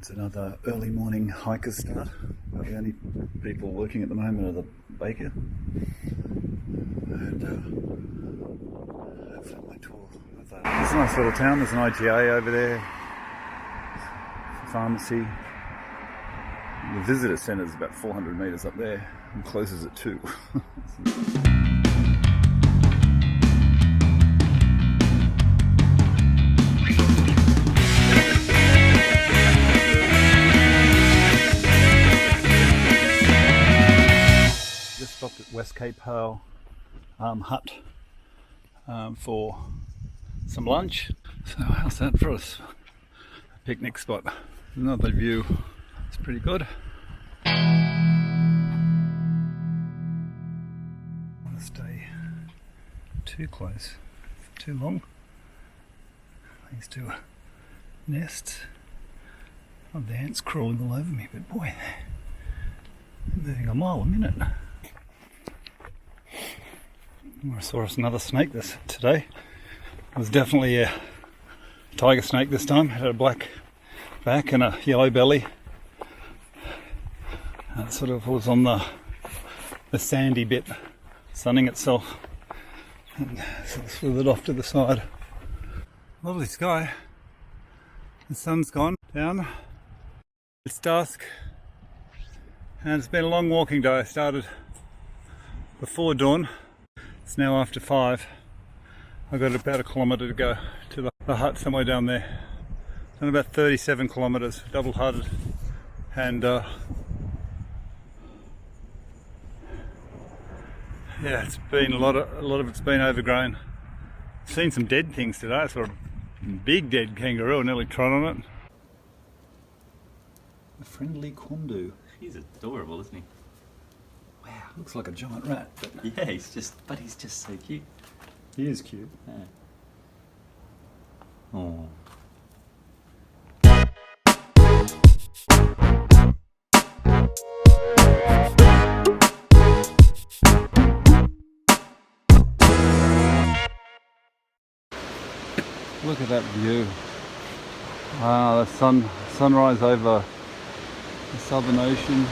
It's another early morning hiker's start. The only people working at the moment are the baker. And hopefully my tour of that. It's a nice little town. There's an IGA over there, pharmacy. The visitor centre is about 400 metres up there and closes at 2. Just stopped at West Cape Hale hut for some lunch. So how's that for us? A picnic spot. Another view. It's pretty good. I don't want to stay too close for too long. These two nests. Oh, the ants crawling all over me, but boy, they're moving a mile a minute. I saw us another snake today. It was definitely a tiger snake this time. It had a black back and a yellow belly. It sort of was on the sandy bit, sunning itself, and sort of slithered off to the side. Lovely sky. The sun's gone down. It's dusk, and it's been a long walking day. I started before dawn. It's now after 5. I've got about a kilometre to go to the hut somewhere down there. Done about 37 kilometres, double-hearted, and yeah, it's been a lot of it's been overgrown. Seen some dead things today. I saw a big dead kangaroo. I nearly trod on it. A friendly quandu. He's adorable, isn't he? Wow, looks like a giant rat. But yeah, he's just so cute. He is cute. Yeah. Oh. Look at that view. Wow, the sunrise over the Southern Ocean.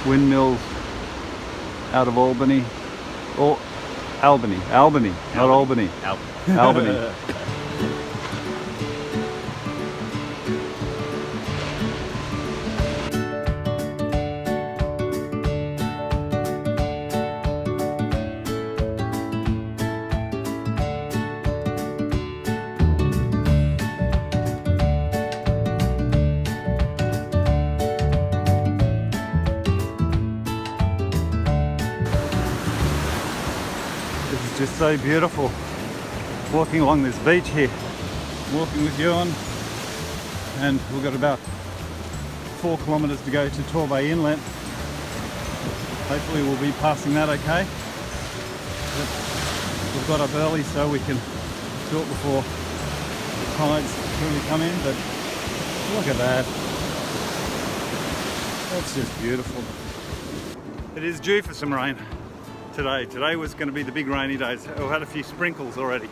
Windmills out of Albany. Or Albany, not Albany. Albany. Just so beautiful walking along this beach here, walking with you on, and we've got about 4 kilometres to go to Torbay Inlet. Hopefully we'll be passing that okay. But we've got up early so we can do it before the tides really come in, but look at that. That's just beautiful. It is due for some rain. Today was going to be the big rainy days. We've had a few sprinkles already,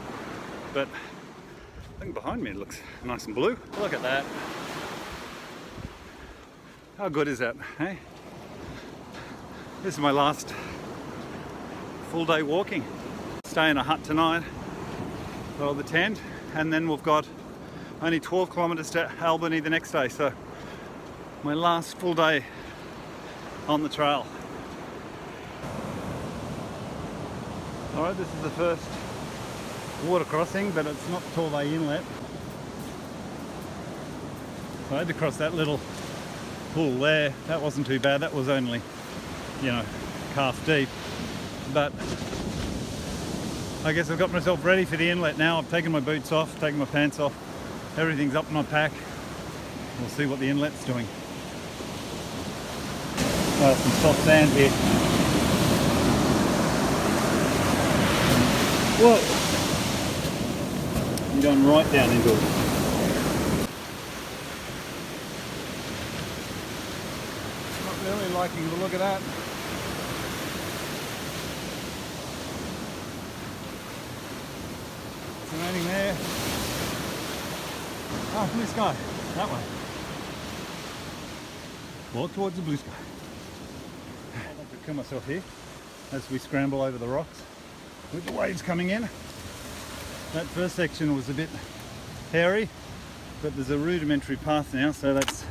but I think behind me it looks nice and blue. Look at that. How good is that, hey? This is my last full day walking. Stay in a hut tonight, or the tent, and then we've got only 12 kilometres to Albany the next day, so my last full day on the trail. Alright, this is the first water crossing, but it's not Torbay Inlet. So I had to cross that little pool there. That wasn't too bad. That was only, calf deep. But I guess I've got myself ready for the inlet now. I've taken my boots off, taken my pants off. Everything's up in my pack. We'll see what the inlet's doing. Some soft sand here. Whoa! You're going right down into it. Not really liking the look of that. It's raining there. Oh, blue sky. That way. Walk towards the blue sky. I'd like to kill myself here as we scramble over the rocks with the waves coming in. That first section was a bit hairy, but there's a rudimentary path now, so that's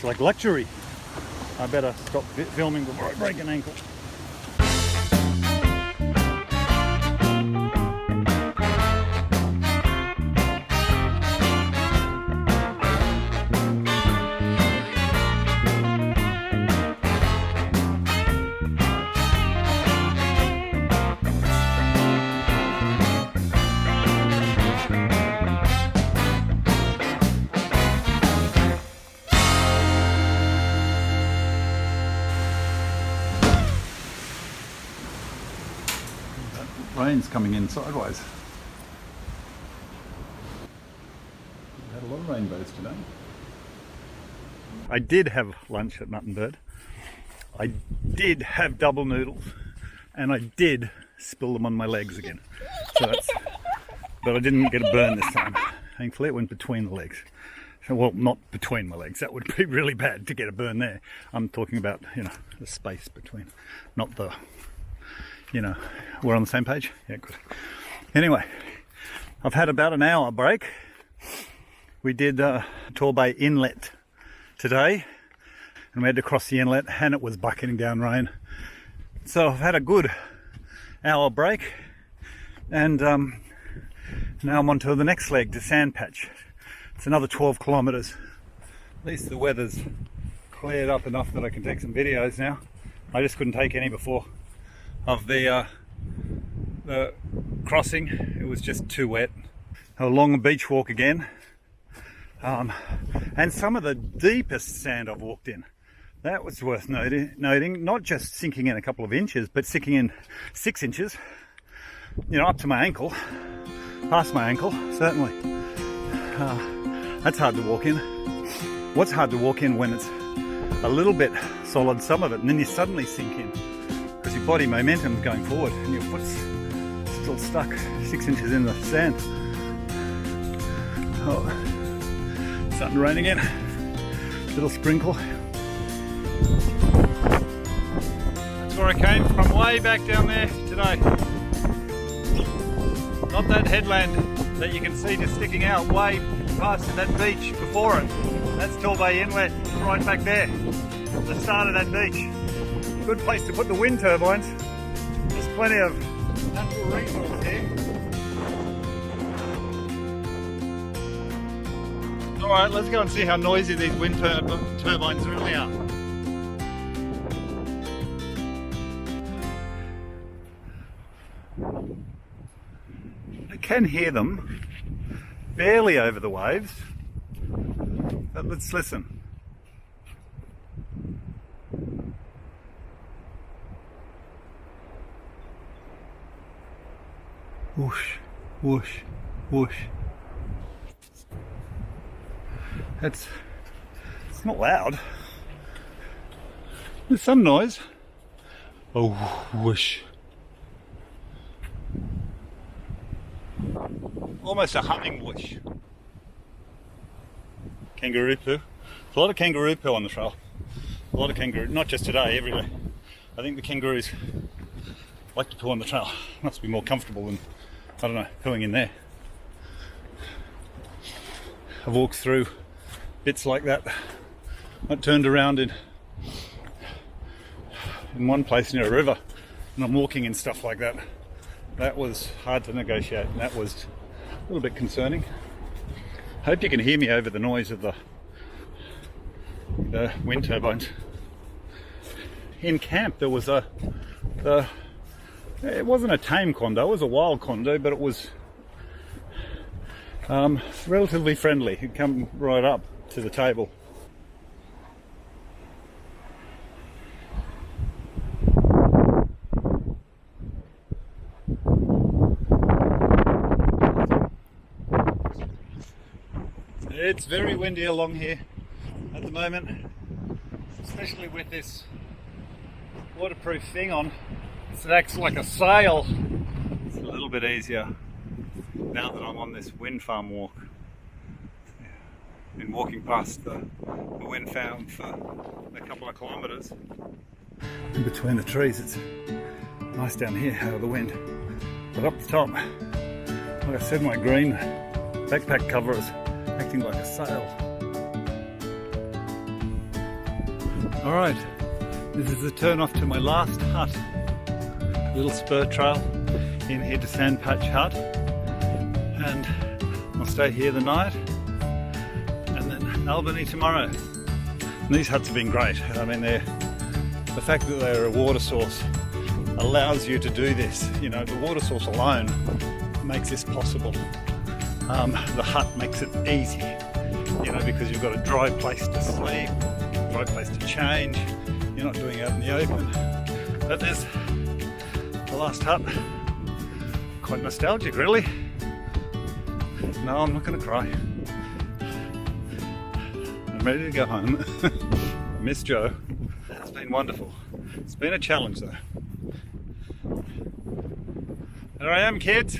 like luxury. I better stop filming before I break an ankle. Rain's coming in sideways. We've had a lot of rainbows today. I did have lunch at Mutton Bird. I did have double noodles, and I did spill them on my legs again. So but I didn't get a burn this time. Thankfully, it went between the legs. Well, not between my legs. That would be really bad to get a burn there. I'm talking about, the space between, not the. We're on the same page? Yeah, good. Anyway, I've had about an hour break. We did Torbay Inlet today, and we had to cross the inlet, and it was bucketing down rain. So I've had a good hour break, and now I'm on to the next leg, to Sand Patch. It's another 12 kilometres. At least the weather's cleared up enough that I can take some videos now. I just couldn't take any before of the crossing. It was just too wet. A long beach walk again, and some of the deepest sand I've walked in. That was worth noting. Not just sinking in a couple of inches, but sinking in 6 inches, up to my ankle, past my ankle, certainly. That's hard to walk in. What's hard to walk in when it's a little bit solid, some of it, and then you suddenly sink in. Because your body momentum is going forward and your foot's still stuck 6 inches in the sand. Oh, it's starting to rain again. Little sprinkle. That's where I came from, way back down there today. Not that headland that you can see just sticking out way past that beach before it. That's Torbay Inlet, right back there. The start of that beach. Good place to put the wind turbines. There's plenty of natural resource here. Alright, let's go and see how noisy these wind turbines really are. I can hear them, barely over the waves, but let's listen. Whoosh, whoosh, whoosh. It's not loud. There's some noise. Oh, whoosh. Almost a humming whoosh. Kangaroo poo. There's a lot of kangaroo poo on the trail. A lot of kangaroo, not just today, every day. I think the kangaroos like to poo on the trail. Must be more comfortable than, I don't know, pooing in there. I've walked through bits like that. I turned around in one place near a river, and I'm walking in stuff like that. That was hard to negotiate, and that was a little bit concerning. I hope you can hear me over the noise of the wind turbines. In camp there was it wasn't a tame condo, it was a wild condo, but it was relatively friendly. He'd come right up to the table. It's very windy along here at the moment, especially with this waterproof thing on. It acts like a sail. It's a little bit easier now that I'm on this wind farm walk. been walking past the wind found for a couple of kilometres. In between the trees, it's nice down here out of the wind. But up the top, like I said, my green backpack cover is acting like a sail. Alright, this is the turn off to my last hut. Little spur trail in here to Sand Patch Hut. And I'll stay here the night. And then Albany tomorrow. And these huts have been great. I mean, the fact that they're a water source allows you to do this. You know, the water source alone makes this possible. The hut makes it easy, you know, because you've got a dry place to sleep, dry place to change. You're not doing it out in the open. But there's the last hut. Quite nostalgic, really. No, I'm not going to cry. I'm ready to go home. Miss Joe. It's been wonderful. It's been a challenge though. There I am, kids.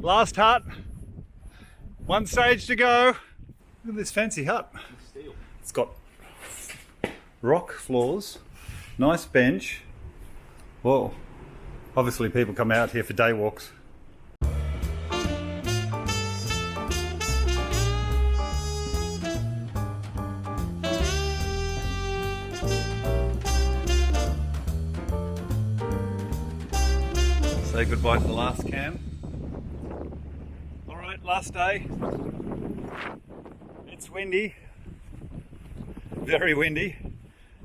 Last hut. One stage to go. Look at this fancy hut. It's got rock floors, nice bench. Whoa. Obviously people come out here for day walks. Say goodbye to the last camp. Alright, last day. It's windy. Very windy.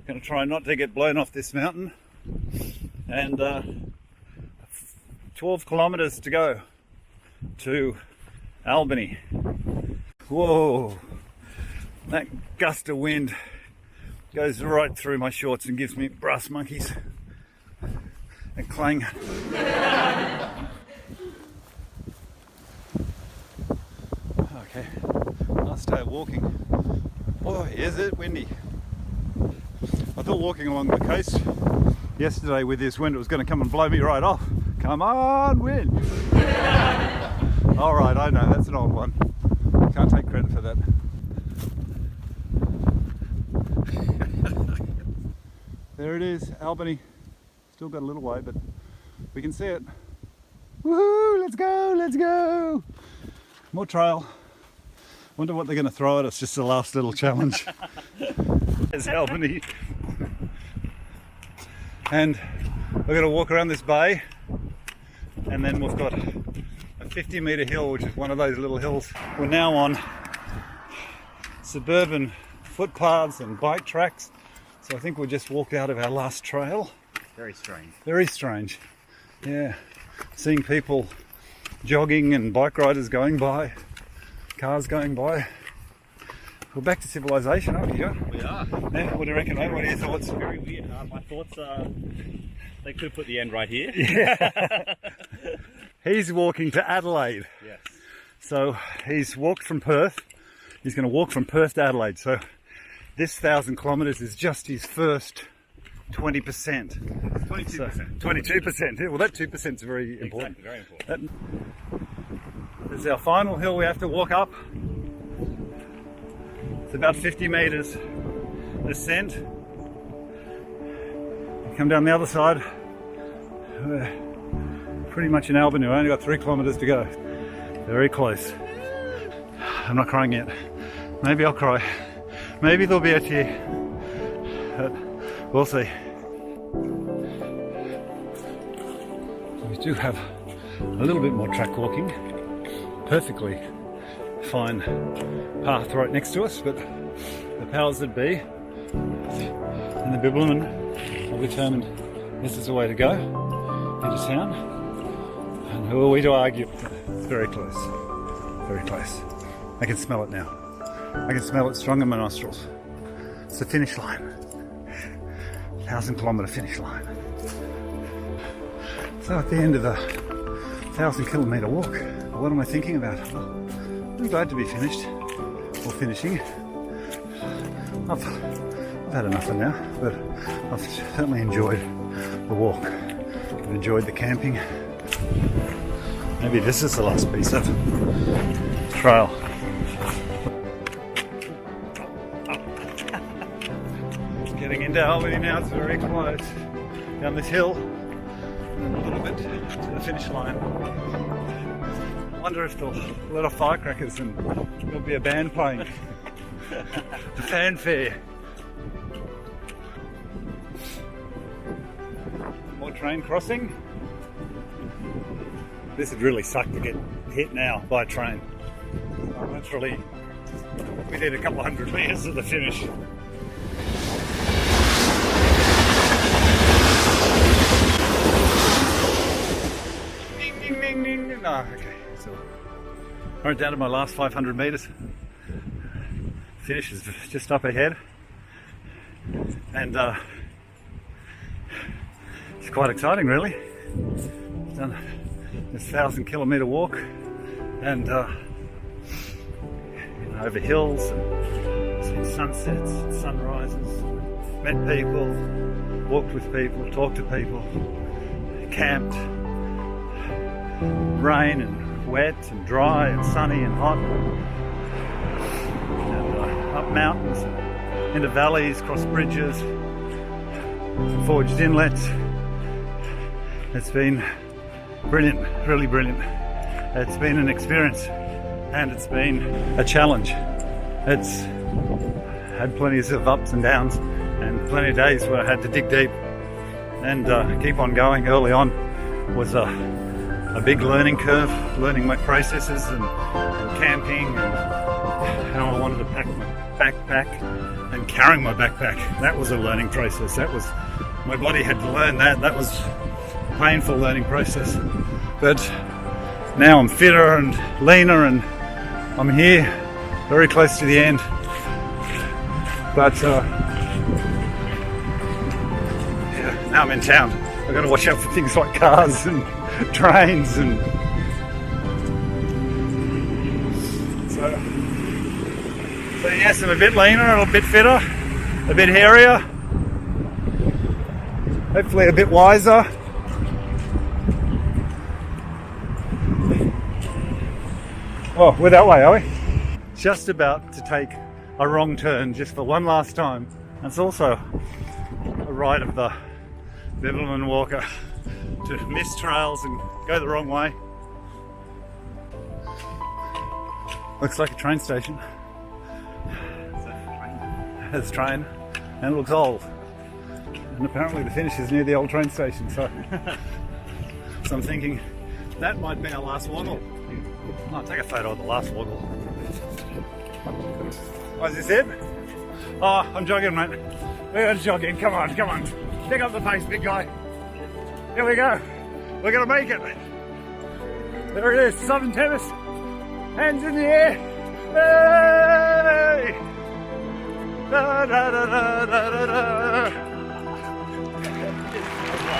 Going to try not to get blown off this mountain. And 12 kilometres to go to Albany. Whoa! That gust of wind goes right through my shorts and gives me brass monkeys. And clang. Okay, last day of walking. Boy, is it windy. I thought walking along the coast yesterday with this wind it was going to come and blow me right off. Come on, wind! Alright, I know, that's an old one. Can't take credit for that. There it is, Albany. Still got a little way, but we can see it. Woohoo! Let's go! Let's go! More trail. Wonder what they're going to throw at us. Just the last little challenge. There's Albany. And we're going to walk around this bay. And then we've got a 50-metre hill, which is one of those little hills. We're now on suburban footpaths and bike tracks. So I think we just walked out of our last trail. Very strange. Very strange. Yeah. Seeing people jogging and bike riders going by, cars going by. We're back to civilization, aren't we, John? We are. Yeah, what do you reckon, mate? What are your thoughts? Very weird. My thoughts are they could put the end right here. Yeah. He's walking to Adelaide. Yes. So he's walked from Perth. He's going to walk from Perth to Adelaide. So this 1,000 kilometres is just his first 20%. 22%. So, 22%. Yeah, well, that 2% is very important. Exactly, very important. This is our final hill we have to walk up. It's about 50 metres descent. Come down the other side. We're pretty much in Albany. We've only got 3 kilometres to go. Very close. I'm not crying yet. Maybe I'll cry. Maybe there'll be a tear. But we'll see. We do have a little bit more track walking. Perfectly fine path right next to us, but the powers that be and the Bibbulmun have determined this is the way to go into town. And who are we to argue? It's very close. Very close. I can smell it now. I can smell it strong in my nostrils. It's the finish line. 1,000 kilometre finish line. So at the end of the 1,000 kilometre walk, what am I thinking about? Well, I'm glad to be finished, or finishing. I've had enough for now, but I've certainly enjoyed the walk. I've enjoyed the camping. Maybe this is the last piece of trail. into Albany now. It's very close down this hill and a little bit to the finish line. I wonder if they'll let off firecrackers and there'll be a band playing. The fanfare. More train crossing. This would really suck to get hit now by a train. Literally, we need a couple hundred metres to the finish. Ding, ding, ding, ding. No, okay, so I'm down to my last 500 metres. Finish is just up ahead, and it's quite exciting, really. I've done this 1,000-kilometre walk, and over hills, and seen sunsets, and sunrises, met people, walked with people, talked to people, camped, rain and wet and dry and sunny and hot, and up mountains, into valleys, across bridges, forged inlets. It's been brilliant, really brilliant. It's been an experience and it's been a challenge. It's had plenty of ups and downs and plenty of days where I had to dig deep and keep on going. Early on was a big learning curve, learning my processes and camping and how I wanted to pack my backpack and carrying my backpack. That was a learning process. That was, my body had to learn that. That was a painful learning process. But now I'm fitter and leaner and I'm here, very close to the end. But yeah, now I'm in town. I've got to watch out for things like cars and trains and so yes, I'm a bit leaner, a bit fitter, a bit hairier, hopefully a bit wiser. Oh, we're that way, are we? Just about to take a wrong turn just for one last time. It's also a ride of the Bibbulmun Walker to miss trails and go the wrong way. Looks like a train station. It's a train and it looks old. And apparently the finish is near the old train station, so I'm thinking that might be our last woggle. I'll take a photo of the last woggle. Oh, is this it? Oh, I'm jogging, mate. We're jogging. Come on, come on. Pick up the pace, big guy. Here we go. We're going to make it. There it is, Southern Terrace. Hands in the air. Hey! Da, da, da, da, da, da, da.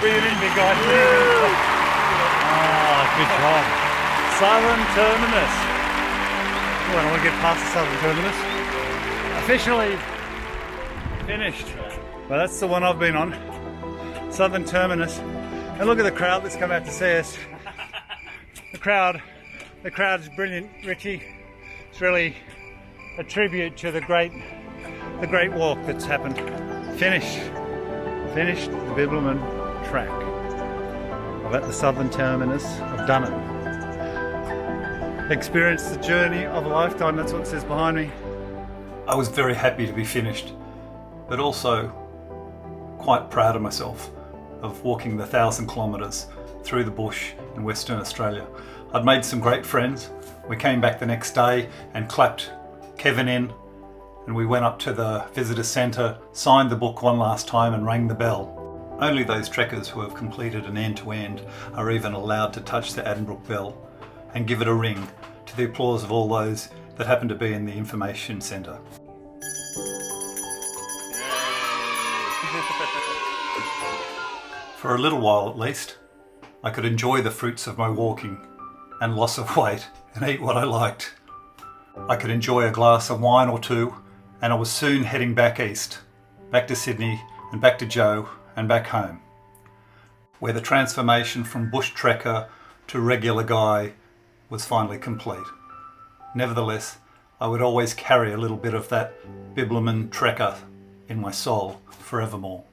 Breathe in, big guy. Ah, good job. Southern Terminus. Oh, I don't want to get past the Southern Terminus. Officially finished. Well, that's the one I've been on. Southern Terminus. And look at the crowd that's come out to see us. The crowd is brilliant, Richie. It's really a tribute to the great walk that's happened. Finished the Bibbulmun Trek. I'm at the Southern Terminus. I've done it. Experienced the journey of a lifetime, that's what it says behind me. I was very happy to be finished, but also quite proud of myself of walking the 1,000 kilometres through the bush in Western Australia. I'd made some great friends. We came back the next day and clapped Kevin in, and we went up to the visitor centre, signed the book one last time and rang the bell. Only those trekkers who have completed an end-to-end are even allowed to touch the Addenbrooke bell and give it a ring, to the applause of all those that happen to be in the information centre. For a little while at least, I could enjoy the fruits of my walking and loss of weight and eat what I liked. I could enjoy a glass of wine or two, and I was soon heading back east, back to Sydney and back to Joe and back home, where the transformation from bush trekker to regular guy was finally complete. Nevertheless, I would always carry a little bit of that Bibbulmun Trekker in my soul forevermore.